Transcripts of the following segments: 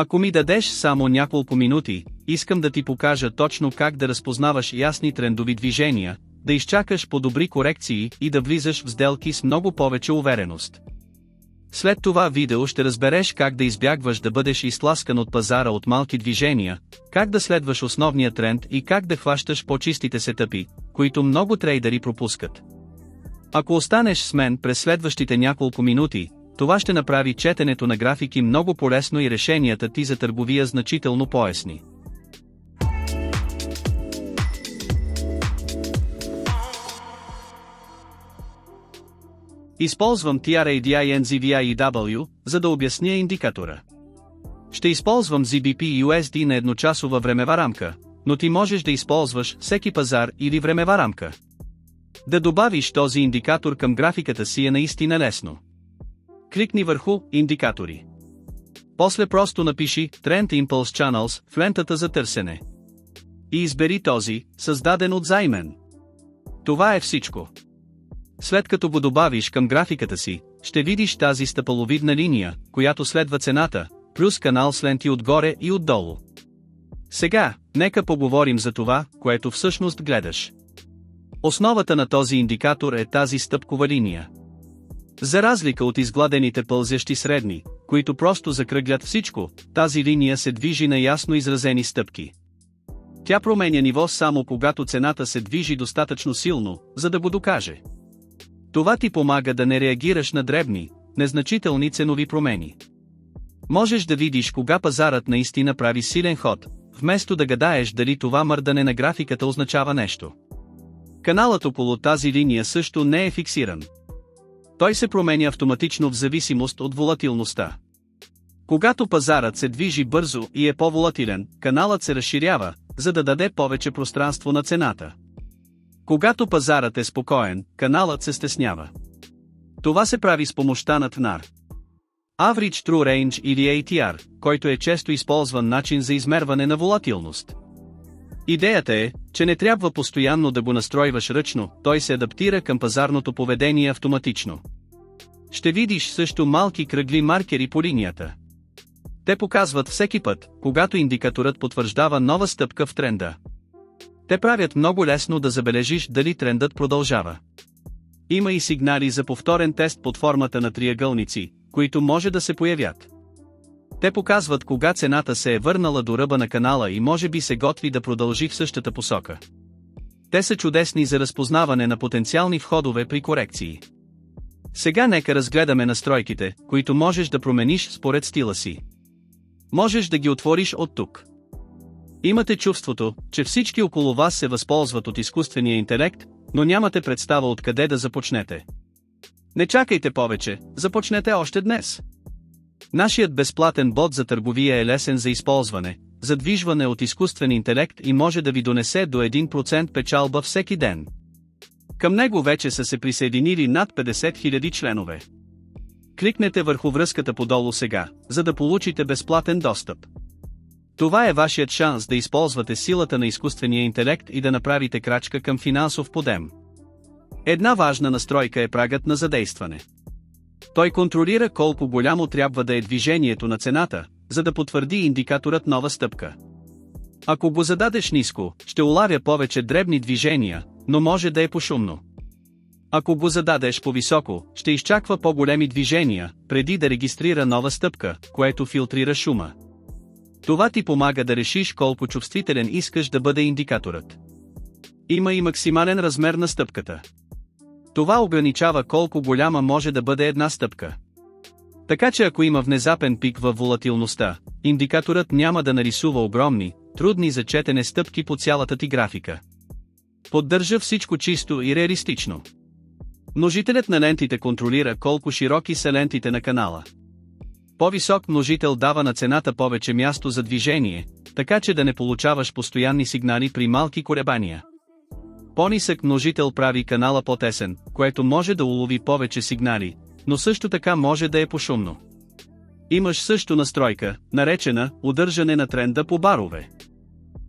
Ако ми дадеш само няколко минути, искам да ти покажа точно как да разпознаваш ясни трендови движения, да изчакаш по-добри корекции и да влизаш в сделки с много повече увереност. След това видео ще разбереш как да избягваш да бъдеш изтласкан от пазара от малки движения, как да следваш основния тренд и как да хващаш по-чистите сетъпи, които много трейдери пропускат. Ако останеш с мен през следващите няколко минути, това ще направи четенето на графики много полезно и решенията ти за търговия значително по-ясни. Използвам TRADI NZVIEW, за да обясня индикатора. Ще използвам ZBP USD на едночасова времева рамка, но ти можеш да използваш всеки пазар или времева рамка. Да добавиш този индикатор към графиката си е наистина лесно. Кликни върху Индикатори. После просто напиши Trend Impulse Channels в лентата за търсене. И избери този, създаден от Займен. Това е всичко. След като го добавиш към графиката си, ще видиш тази стъпаловидна линия, която следва цената, плюс канал с ленти отгоре и отдолу. Сега, нека поговорим за това, което всъщност гледаш. Основата на този индикатор е тази стъпкова линия. За разлика от изгладените пълзящи средни, които просто закръглят всичко, тази линия се движи на ясно изразени стъпки. Тя променя ниво само когато цената се движи достатъчно силно, за да го докаже. Това ти помага да не реагираш на дребни, незначителни ценови промени. Можеш да видиш кога пазарът наистина прави силен ход, вместо да гадаеш дали това мърдане на графиката означава нещо. Каналът около тази линия също не е фиксиран. Той се променя автоматично в зависимост от волатилността. Когато пазарът се движи бързо и е по-волатилен, каналът се разширява, за да даде повече пространство на цената. Когато пазарът е спокоен, каналът се стеснява. Това се прави с помощта на TNAR. Average True Range или ATR, който е често използван начин за измерване на волатилност. Идеята е, че не трябва постоянно да го настройваш ръчно, той се адаптира към пазарното поведение автоматично. Ще видиш също малки кръгли маркери по линията. Те показват всеки път, когато индикаторът потвърждава нова стъпка в тренда. Те правят много лесно да забележиш дали трендът продължава. Има и сигнали за повторен тест под формата на триъгълници, които може да се появят. Те показват кога цената се е върнала до ръба на канала и може би се готви да продължи в същата посока. Те са чудесни за разпознаване на потенциални входове при корекции. Сега нека разгледаме настройките, които можеш да промениш според стила си. Можеш да ги отвориш от тук. Имате чувството, че всички около вас се възползват от изкуствения интелект, но нямате представа откъде да започнете. Не чакайте повече, започнете още днес. Нашият безплатен бот за търговия е лесен за използване, задвижване от изкуствен интелект и може да ви донесе до 1% печалба всеки ден. Към него вече са се присъединили над 50 000 членове. Кликнете върху връзката подолу сега, за да получите безплатен достъп. Това е вашият шанс да използвате силата на изкуствения интелект и да направите крачка към финансов подем. Една важна настройка е прагът на задействане. Той контролира колко голямо трябва да е движението на цената, за да потвърди индикаторът нова стъпка. Ако го зададеш ниско, ще улавя повече дребни движения, но може да е пошумно. Ако го зададеш по-високо, ще изчаква по-големи движения, преди да регистрира нова стъпка, което филтрира шума. Това ти помага да решиш колко чувствителен искаш да бъде индикаторът. Има и максимален размер на стъпката. Това ограничава колко голяма може да бъде една стъпка. Така че ако има внезапен пик във волатилността, индикаторът няма да нарисува огромни, трудни за четене стъпки по цялата ти графика. Поддържа всичко чисто и реалистично. Множителят на лентите контролира колко широки са лентите на канала. По-висок множител дава на цената повече място за движение, така че да не получаваш постоянни сигнали при малки колебания. По-нисък множител прави канала по-тесен, което може да улови повече сигнали, но също така може да е пошумно. Имаш също настройка, наречена удържане на тренда по барове.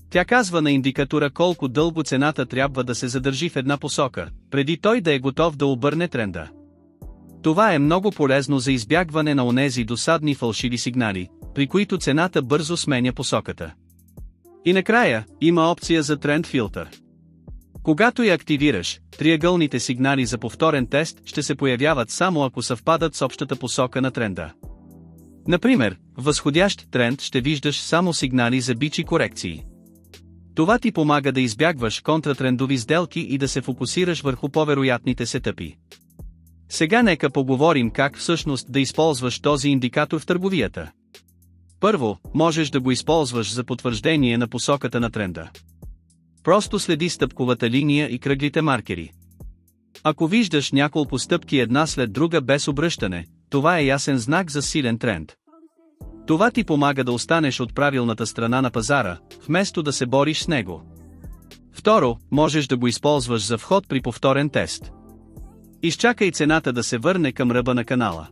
Тя казва на индикатора колко дълго цената трябва да се задържи в една посока, преди той да е готов да обърне тренда. Това е много полезно за избягване на онези досадни фалшиви сигнали, при които цената бързо сменя посоката. И накрая, има опция за тренд филтър. Когато я активираш, триъгълните сигнали за повторен тест ще се появяват само ако съвпадат с общата посока на тренда. Например, в възходящ тренд ще виждаш само сигнали за бичи корекции. Това ти помага да избягваш контратрендови сделки и да се фокусираш върху по-вероятните сетъпи. Сега нека поговорим как всъщност да използваш този индикатор в търговията. Първо, можеш да го използваш за потвърждение на посоката на тренда. Просто следи стъпковата линия и кръглите маркери. Ако виждаш няколко стъпки една след друга без обръщане, това е ясен знак за силен тренд. Това ти помага да останеш от правилната страна на пазара, вместо да се бориш с него. Второ, можеш да го използваш за вход при повторен тест. Изчакай цената да се върне към ръба на канала.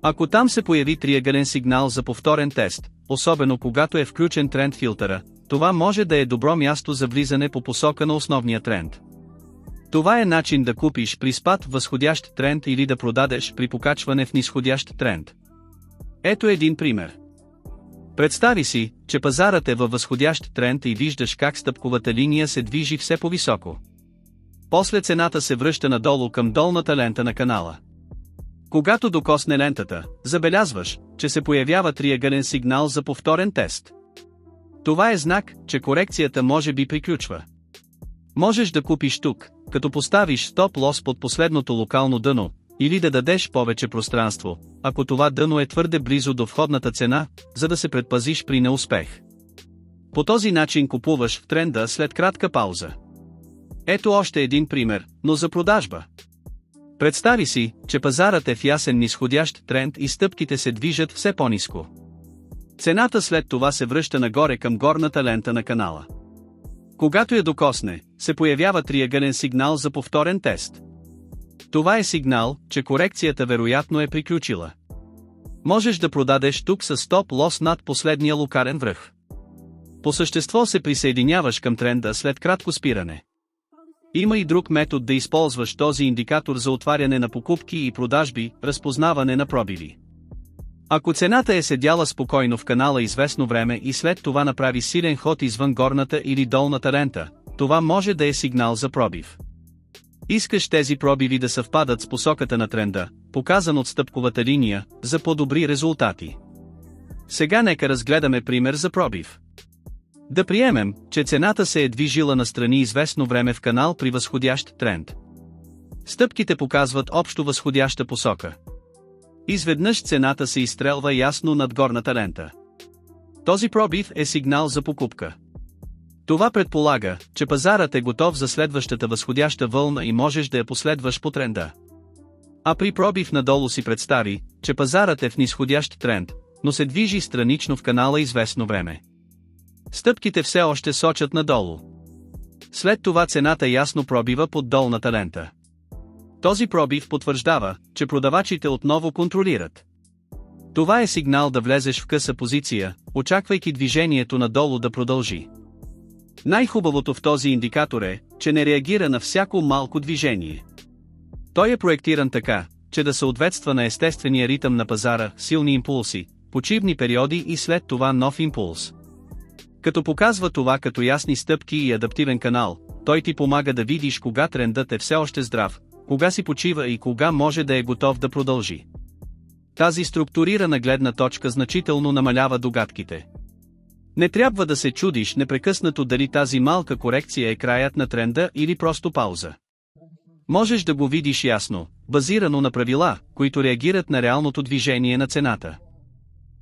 Ако там се появи триъгълен сигнал за повторен тест, особено когато е включен тренд филтъра, това може да е добро място за влизане по посока на основния тренд. Това е начин да купиш при спад в възходящ тренд или да продадеш при покачване в нисходящ тренд. Ето един пример. Представи си, че пазарът е във възходящ тренд и виждаш как стъпковата линия се движи все по-високо. После цената се връща надолу към долната лента на канала. Когато докосне лентата, забелязваш, че се появява триъгълен сигнал за повторен тест. Това е знак, че корекцията може би приключва. Можеш да купиш тук, като поставиш стоп-лос под последното локално дъно, или да дадеш повече пространство, ако това дъно е твърде близо до входната цена, за да се предпазиш при неуспех. По този начин купуваш в тренда след кратка пауза. Ето още един пример, но за продажба. Представи си, че пазарът е в ясен нисходящ тренд и стъпките се движат все по-ниско. Цената след това се връща нагоре към горната лента на канала. Когато я докосне, се появява триъгълен сигнал за повторен тест. Това е сигнал, че корекцията вероятно е приключила. Можеш да продадеш тук с стоп-лос над последния локален връх. По същество се присъединяваш към тренда след кратко спиране. Има и друг метод да използваш този индикатор за отваряне на покупки и продажби, разпознаване на пробиви. Ако цената е седяла спокойно в канала известно време и след това направи силен ход извън горната или долната лента, това може да е сигнал за пробив. Искаш тези пробиви да съвпадат с посоката на тренда, показан от стъпковата линия, за по-добри резултати. Сега нека разгледаме пример за пробив. Да приемем, че цената се е движила настрани известно време в канал при възходящ тренд. Стъпките показват общо възходяща посока. Изведнъж цената се изстрелва ясно над горната лента. Този пробив е сигнал за покупка. Това предполага, че пазарът е готов за следващата възходяща вълна и можеш да я последваш по тренда. А при пробив надолу си представи, че пазарът е в нисходящ тренд, но се движи странично в канала известно време. Стъпките все още сочат надолу. След това цената ясно пробива под долната лента. Този пробив потвърждава, че продавачите отново контролират. Това е сигнал да влезеш в къса позиция, очаквайки движението надолу да продължи. Най-хубавото в този индикатор е, че не реагира на всяко малко движение. Той е проектиран така, че да съответства на естествения ритъм на пазара, силни импулси, почивни периоди и след това нов импулс. Като показва това като ясни стъпки и адаптивен канал, той ти помага да видиш кога трендът е все още здрав, кога си почива и кога може да е готов да продължи. Тази структурирана гледна точка значително намалява догадките. Не трябва да се чудиш непрекъснато дали тази малка корекция е краят на тренда или просто пауза. Можеш да го видиш ясно, базирано на правила, които реагират на реалното движение на цената.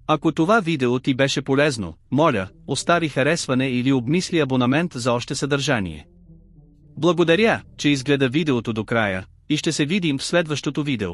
Ако това видео ти беше полезно, моля, остави харесване или обмисли абонамент за още съдържание. Благодаря, че изгледа видеото до края, и ще се видим в следващото видео.